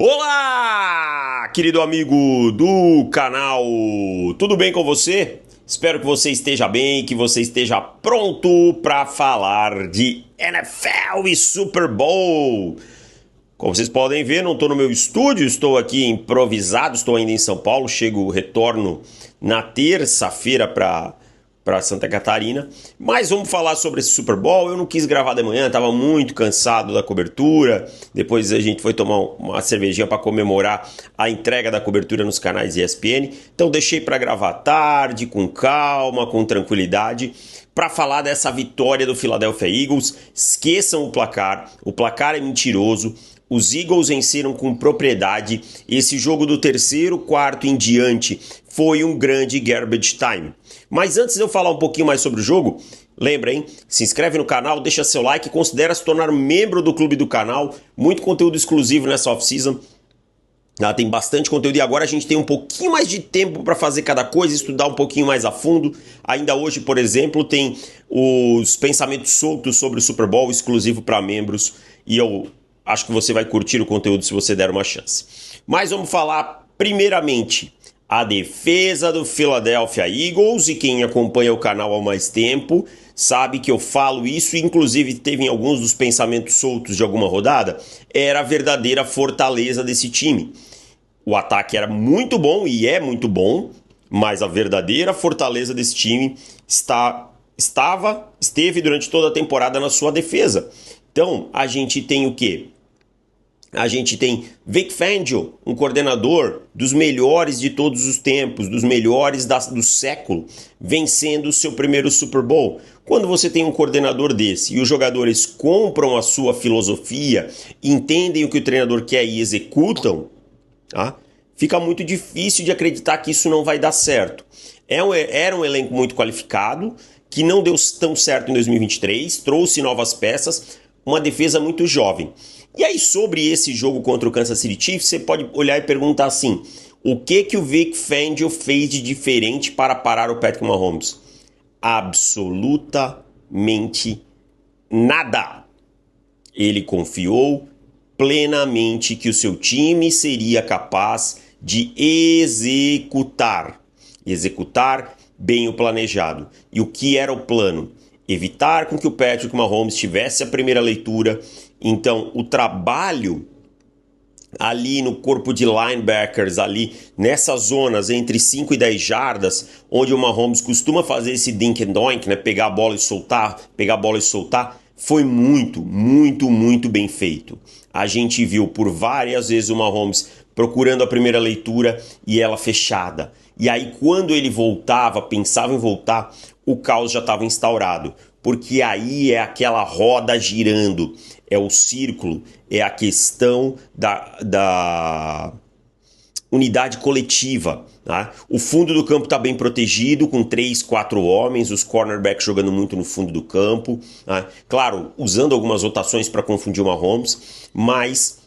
Olá, querido amigo do canal, tudo bem com você? Espero que você esteja bem, que você esteja pronto para falar de NFL e Super Bowl. Como vocês podem ver, não estou no meu estúdio, estou aqui improvisado, estou ainda em São Paulo, retorno na terça-feira para Santa Catarina, mas vamos falar sobre esse Super Bowl. Eu não quis gravar de manhã, estava muito cansado da cobertura, depois a gente foi tomar uma cervejinha para comemorar a entrega da cobertura nos canais ESPN, então deixei para gravar à tarde, com calma, com tranquilidade, para falar dessa vitória do Philadelphia Eagles. Esqueçam o placar é mentiroso. Os Eagles venceram com propriedade. Esse jogo do terceiro quarto em diante foi um grande garbage time. Mas antes de eu falar um pouquinho mais sobre o jogo, lembra, hein? Se inscreve no canal, deixa seu like e considera se tornar membro do clube do canal. Muito conteúdo exclusivo nessa off-season. Tem bastante conteúdo e agora a gente tem um pouquinho mais de tempo para fazer cada coisa, estudar um pouquinho mais a fundo. Ainda hoje, por exemplo, tem os pensamentos soltos sobre o Super Bowl exclusivo para membros e eu acho que você vai curtir o conteúdo se você der uma chance. Mas vamos falar primeiramente a defesa do Philadelphia Eagles, e quem acompanha o canal há mais tempo sabe que eu falo isso, e inclusive teve em alguns dos pensamentos soltos de alguma rodada, era a verdadeira fortaleza desse time. O ataque era muito bom e é muito bom, mas a verdadeira fortaleza desse time esteve durante toda a temporada na sua defesa. Então, a gente tem o quê? A gente tem Vic Fangio, um coordenador dos melhores de todos os tempos, dos melhores do século, vencendo o seu primeiro Super Bowl. Quando você tem um coordenador desse e os jogadores compram a sua filosofia, entendem o que o treinador quer e executam, fica muito difícil de acreditar que isso não vai dar certo. Era um elenco muito qualificado, que não deu tão certo em 2023, trouxe novas peças, uma defesa muito jovem. E aí, sobre esse jogo contra o Kansas City Chiefs, você pode olhar e perguntar assim: o que o Vic Fangio fez de diferente para parar o Patrick Mahomes? Absolutamente nada. Ele confiou plenamente que o seu time seria capaz de executar bem o planejado. E o que era o plano? Evitar com que o Patrick Mahomes tivesse a primeira leitura. Então, o trabalho ali no corpo de linebackers, ali nessas zonas entre 5 e 10 jardas, onde o Mahomes costuma fazer esse dink and doink, né? Pegar a bola e soltar, foi muito bem feito. A gente viu por várias vezes o Mahomes procurando a primeira leitura e ela fechada. E aí, quando ele pensava em voltar, o caos já estava instaurado. Porque aí é aquela roda girando, é o círculo, é a questão da unidade coletiva. Tá? O fundo do campo está bem protegido, com 3, 4 homens, os cornerbacks jogando muito no fundo do campo. Tá? Claro, usando algumas rotações para confundir o Mahomes, mas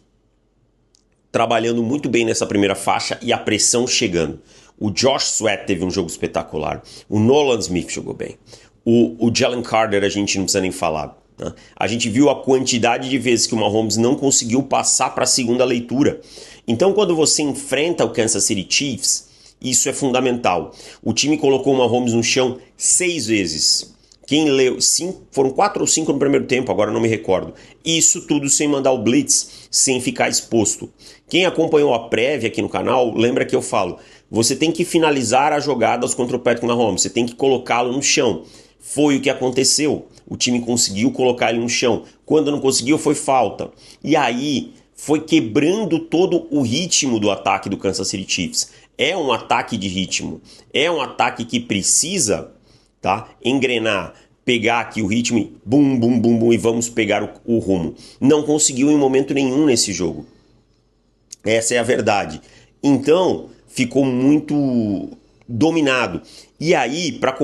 trabalhando muito bem nessa primeira faixa e a pressão chegando. O Josh Sweat teve um jogo espetacular, o Nolan Smith jogou bem. O Jalen Carter a gente não precisa nem falar. Né? A gente viu a quantidade de vezes que o Mahomes não conseguiu passar para a segunda leitura. Então, quando você enfrenta o Kansas City Chiefs, isso é fundamental. O time colocou o Mahomes no chão 6 vezes. Quem leu? Foram 4 ou 5 no primeiro tempo, agora não me recordo. Isso tudo sem mandar o blitz, sem ficar exposto. Quem acompanhou a prévia aqui no canal, lembra que eu falo, você tem que finalizar as jogadas contra o Patrick Mahomes, você tem que colocá-lo no chão. Foi o que aconteceu. O time conseguiu colocar ele no chão. Quando não conseguiu, foi falta. E aí, foi quebrando todo o ritmo do ataque do Kansas City Chiefs. É um ataque de ritmo. É um ataque que precisa engrenar, pegar aqui o ritmo e bum, bum, bum, bum, e vamos pegar o rumo. Não conseguiu em momento nenhum nesse jogo. Essa é a verdade. Então, ficou muito dominado. E aí, para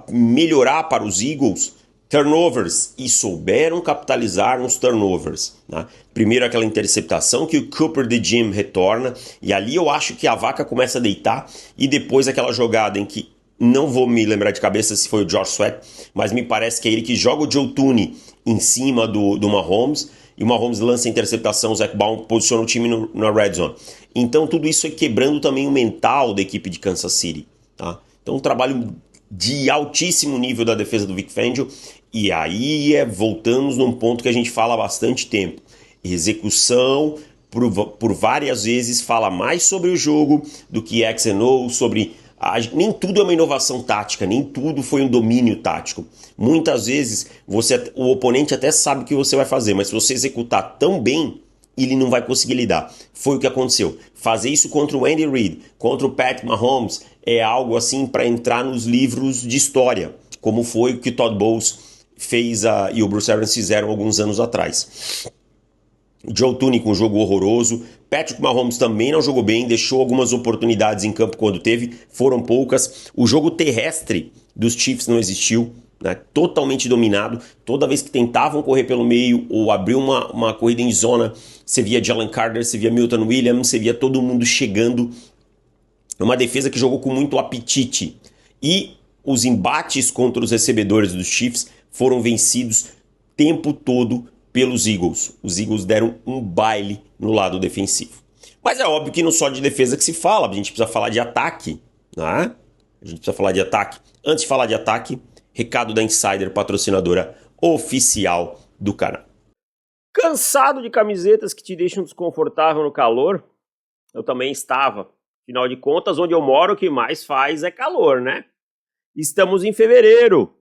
melhorar para os Eagles, turnovers, e souberam capitalizar nos turnovers. Né? Primeiro aquela interceptação que o Cooper DeJean retorna, e ali eu acho que a vaca começa a deitar, e depois aquela jogada em que, não vou me lembrar de cabeça se foi o Josh Sweat, mas me parece que é ele que joga o Joe Thuney em cima do Mahomes, e o Mahomes lança a interceptação, o Zach Baum posiciona o time na red zone. Então tudo isso foi quebrando também o mental da equipe de Kansas City. Tá? Então um trabalho de altíssimo nível da defesa do Vic Fangio, e aí voltamos num ponto que a gente fala há bastante tempo. Execução, por várias vezes, fala mais sobre o jogo do que X and O, sobre... nem tudo é uma inovação tática, nem tudo foi um domínio tático. Muitas vezes o oponente até sabe o que você vai fazer, mas se você executar tão bem, ele não vai conseguir lidar. Foi o que aconteceu. Fazer isso contra o Andy Reid, contra o Pat Mahomes, é algo assim para entrar nos livros de história, como foi o que o Todd Bowles fez e o Bruce Arians fizeram alguns anos atrás. Joe Thuney com um jogo horroroso. Patrick Mahomes também não jogou bem, deixou algumas oportunidades em campo quando teve, foram poucas. O jogo terrestre dos Chiefs não existiu, né? Totalmente dominado. Toda vez que tentavam correr pelo meio ou abrir uma corrida em zona, você via Jalen Carter, você via Milton Williams, você via todo mundo chegando. É uma defesa que jogou com muito apetite. E os embates contra os recebedores dos Chiefs foram vencidos o tempo todo pelos Eagles. Os Eagles deram um baile no lado defensivo. Mas é óbvio que não só de defesa que se fala, a gente precisa falar de ataque, né? A gente precisa falar de ataque. Antes de falar de ataque, recado da Insider, patrocinadora oficial do canal. Cansado de camisetas que te deixam desconfortável no calor? Eu também estava. Afinal de contas, onde eu moro, o que mais faz é calor, né? Estamos em fevereiro.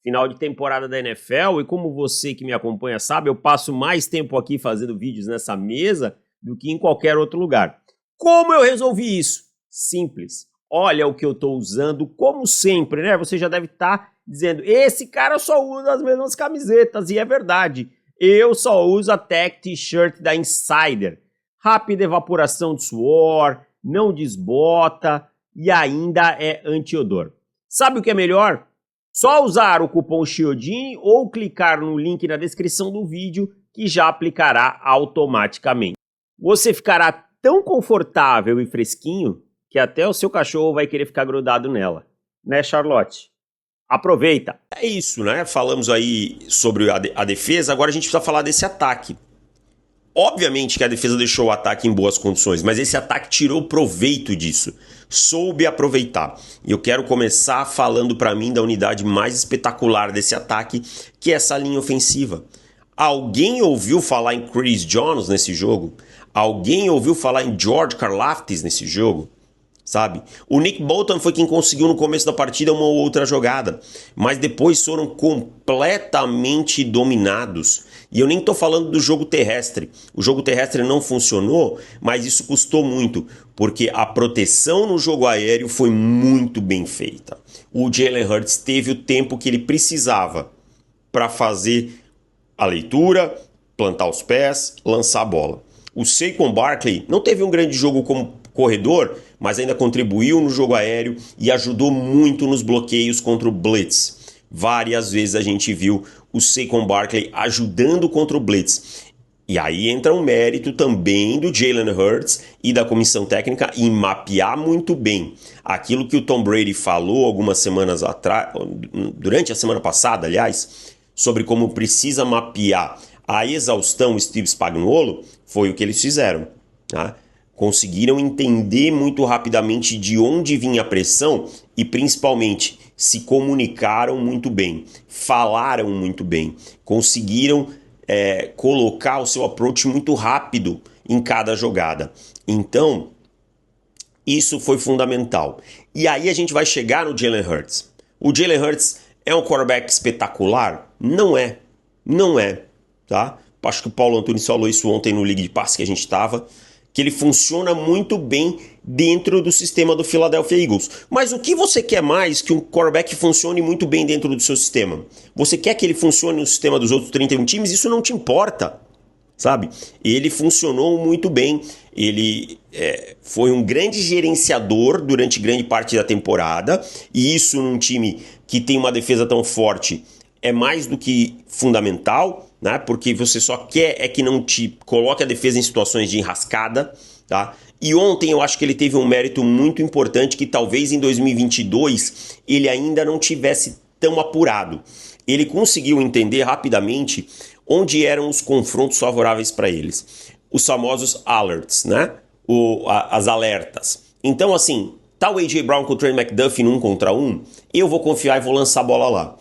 Final de temporada da NFL, e como você que me acompanha sabe, eu passo mais tempo aqui fazendo vídeos nessa mesa do que em qualquer outro lugar. Como eu resolvi isso? Simples. Olha o que eu estou usando, como sempre, né? Você já deve estar dizendo, esse cara só usa as mesmas camisetas, e é verdade. Eu só uso a Tech T-shirt da Insider. Rápida evaporação de suor, não desbota e ainda é anti-odor. Sabe o que é melhor? Só usar o cupom Chiodini ou clicar no link na descrição do vídeo que já aplicará automaticamente. Você ficará tão confortável e fresquinho que até o seu cachorro vai querer ficar grudado nela. Né, Charlotte? Aproveita! É isso, né? Falamos aí sobre a defesa, agora a gente precisa falar desse ataque. Obviamente que a defesa deixou o ataque em boas condições, mas esse ataque tirou proveito disso. Soube aproveitar. E eu quero começar falando para mim da unidade mais espetacular desse ataque, que é essa linha ofensiva. Alguém ouviu falar em Chris Jones nesse jogo? Alguém ouviu falar em George Karlaftis nesse jogo? Sabe? O Nick Bolton foi quem conseguiu no começo da partida uma ou outra jogada, mas depois foram completamente dominados. E eu nem estou falando do jogo terrestre. O jogo terrestre não funcionou, mas isso custou muito, porque a proteção no jogo aéreo foi muito bem feita. O Jalen Hurts teve o tempo que ele precisava para fazer a leitura, plantar os pés, lançar a bola. O Saquon Barkley não teve um grande jogo como corredor, mas ainda contribuiu no jogo aéreo e ajudou muito nos bloqueios contra o blitz. Várias vezes a gente viu o Saquon Barkley ajudando contra o blitz. E aí entra um mérito também do Jalen Hurts e da comissão técnica em mapear muito bem aquilo que o Tom Brady falou algumas semanas atrás, durante a semana passada, aliás, sobre como precisa mapear a exaustão Steve Spagnuolo, foi o que eles fizeram, tá? Conseguiram entender muito rapidamente de onde vinha a pressão e, principalmente, se comunicaram muito bem, falaram muito bem, conseguiram colocar o seu approach muito rápido em cada jogada. Então, isso foi fundamental. E aí a gente vai chegar no Jalen Hurts. O Jalen Hurts é um quarterback espetacular? Não é. Não é, tá? Acho que o Paulo Antunes falou isso ontem no League de Passe que a gente estava, que ele funciona muito bem dentro do sistema do Philadelphia Eagles. Mas o que você quer mais que um quarterback funcione muito bem dentro do seu sistema? Você quer que ele funcione no sistema dos outros 31 times? Isso não te importa, sabe? Ele funcionou muito bem. Ele foi um grande gerenciador durante grande parte da temporada. E isso num time que tem uma defesa tão forte é mais do que fundamental, né? Porque você só quer que não te coloque a defesa em situações de enrascada, tá? E ontem eu acho que ele teve um mérito muito importante que talvez em 2022 ele ainda não tivesse tão apurado. Ele conseguiu entender rapidamente onde eram os confrontos favoráveis para eles. Os famosos alerts, né? As alertas. Então, assim, tá o A.J. Brown com o Trey McDuffie no 1 contra 1, eu vou confiar e vou lançar a bola lá.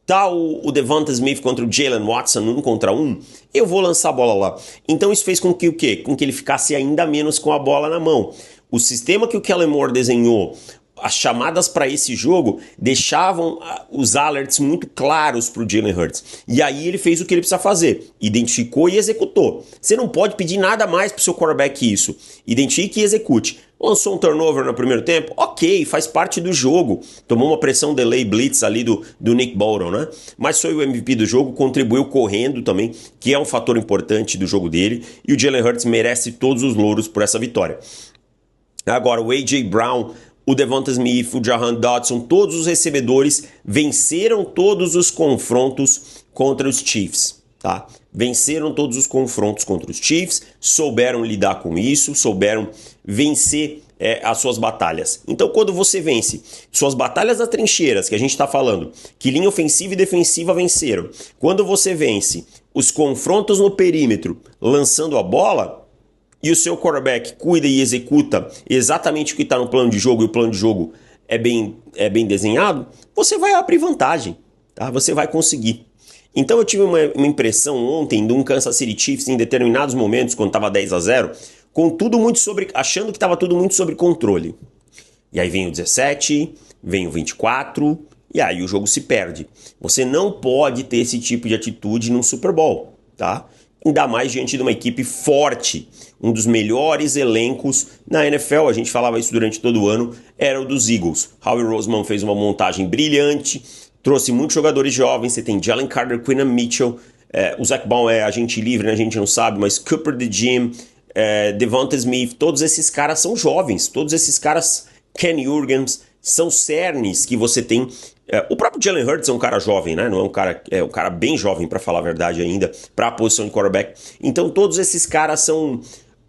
Tá o Devonta Smith contra o Jalen Watson no 1 contra 1, eu vou lançar a bola lá. Então isso fez com que o quê? Com que ele ficasse ainda menos com a bola na mão. O sistema que o Kellen Moore desenhou, as chamadas para esse jogo deixavam os alerts muito claros para o Jalen Hurts. E aí ele fez o que ele precisa fazer. Identificou e executou. Você não pode pedir nada mais para o seu quarterback que isso. Identifique e execute. Lançou um turnover no primeiro tempo? Ok, faz parte do jogo. Tomou uma pressão delay blitz ali do Nick Bolton, né? Mas foi o MVP do jogo, contribuiu correndo também, que é um fator importante do jogo dele. E o Jalen Hurts merece todos os louros por essa vitória. Agora, o A.J. Brown, o Devonta Smith, o Jahan Dotson, todos os recebedores venceram todos os confrontos contra os Chiefs, tá? Venceram todos os confrontos contra os Chiefs, souberam lidar com isso, souberam vencer as suas batalhas. Então, quando você vence suas batalhas das trincheiras, que a gente está falando, que linha ofensiva e defensiva venceram, quando você vence os confrontos no perímetro, lançando a bola, e o seu quarterback cuida e executa exatamente o que está no plano de jogo, e o plano de jogo é bem desenhado, você vai abrir vantagem, tá? Você vai conseguir. Então eu tive uma impressão ontem de um Kansas City Chiefs em determinados momentos, quando estava 10-0, com tudo muito achando que estava tudo muito sobre controle. E aí vem o 17, vem o 24, e aí o jogo se perde. Você não pode ter esse tipo de atitude num Super Bowl, tá? Ainda mais diante de uma equipe forte, um dos melhores elencos na NFL, a gente falava isso durante todo o ano, era o dos Eagles. Howie Roseman fez uma montagem brilhante, trouxe muitos jogadores jovens, você tem Jalen Carter, Quinnan Mitchell, o Zach Baum é agente livre, né? A gente não sabe, mas Cooper DeJean, Devonta Smith, todos esses caras são jovens, todos esses caras, Ken Jurgens, são cernes que você tem. O próprio Jalen Hurts é um cara jovem, né? Não é um cara bem jovem, para falar a verdade ainda, para a posição de quarterback. Então todos esses caras são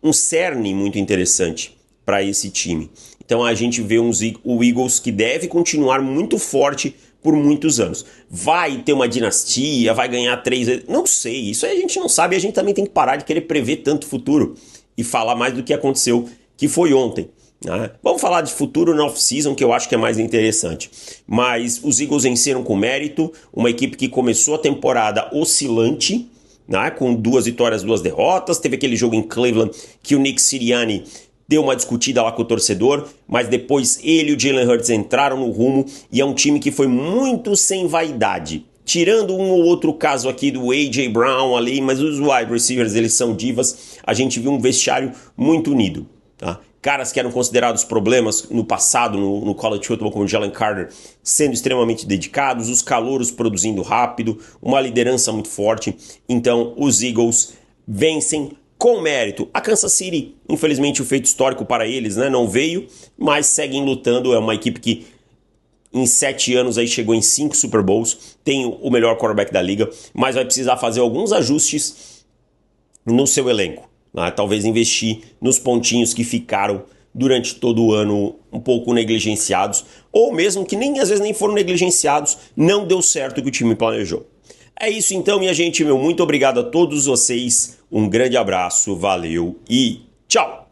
um cerne muito interessante para esse time. Então a gente vê o Eagles que deve continuar muito forte por muitos anos. Vai ter uma dinastia, vai ganhar 3... Não sei, isso aí a gente não sabe, a gente também tem que parar de querer prever tanto futuro e falar mais do que aconteceu, que foi ontem. Vamos falar de futuro na off-season, que eu acho que é mais interessante. Mas os Eagles venceram com mérito, uma equipe que começou a temporada oscilante, com 2 vitórias, 2 derrotas. Teve aquele jogo em Cleveland que o Nick Sirianni deu uma discutida lá com o torcedor, mas depois ele e o Jalen Hurts entraram no rumo, e é um time que foi muito sem vaidade. Tirando um ou outro caso aqui do A.J. Brown ali, mas os wide receivers, eles são divas, a gente viu um vestiário muito unido, tá? Caras que eram considerados problemas no passado, no college football, como o Jalen Carter, sendo extremamente dedicados, os calouros produzindo rápido, uma liderança muito forte. Então, os Eagles vencem com mérito. A Kansas City, infelizmente, o feito histórico para eles, né, não veio, mas seguem lutando. É uma equipe que em 7 anos aí chegou em 5 Super Bowls, tem o melhor quarterback da liga, mas vai precisar fazer alguns ajustes no seu elenco. Talvez investir nos pontinhos que ficaram durante todo o ano um pouco negligenciados, ou mesmo que às vezes nem foram negligenciados, não deu certo o que o time planejou. É isso então, minha gente, muito obrigado a todos vocês, um grande abraço, valeu e tchau!